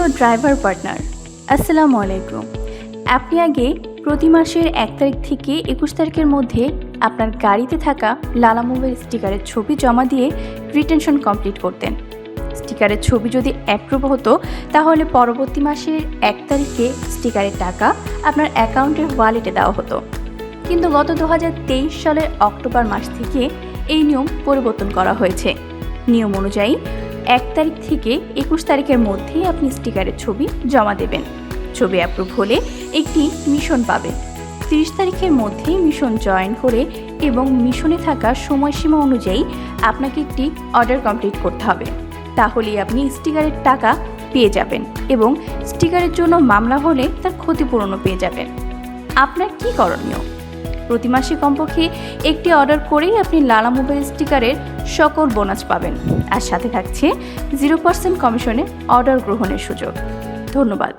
প্রিয় driver partner, আসসালামু আলাইকুম। আপনি আগে প্রতি মাসের 1 তারিখ থেকে 21 তারিখের মধ্যে আপনার গাড়িতে থাকা লালা মুভের স্টিকারের ছবি জমা দিয়ে রিটেনশন কমপ্লিট করতেন। স্টিকারের ছবি যদি অ্যাপ্রুভ হতো তাহলে পরবর্তী মাসের 1 তারিখে স্টিকারের টাকা আপনার অ্যাকাউন্টের ওয়ালেটে দেওয়া হতো। কিন্তু গত 2023 সালের অক্টোবর মাস থেকে এই নিয়ম পরিবর্তন করা হয়েছে। নিয়ম অনুযায়ী 1 তারিখ থেকে 21 তারিখের মধ্যেই আপনি স্টিকারের ছবি জমা দেবেন। ছবি অ্যাপ্রুভ হলে একটি মিশন পাবে। 30 তারিখের মধ্যেই মিশন জয়েন করে এবং মিশনে থাকা সময়সীমা অনুযায়ী আপনাকে একটি অর্ডার কমপ্লিট করতে হবে। তাহলেই আপনি স্টিকারের টাকা পেয়ে যাবেন এবং স্টিকারের জন্য মামলা হলে তার ক্ষতিপূরণও পেয়ে যাবেন। আপনার কি করণীয়? প্রতি মাসে কমপক্ষে একটি অর্ডার করেই আপনি লালা মোবাইল স্টিকারের সকল বোনাস পাবেন, আর সাথে থাকছে 0% কমিশনে অর্ডার গ্রহণের সুযোগ। ধন্যবাদ।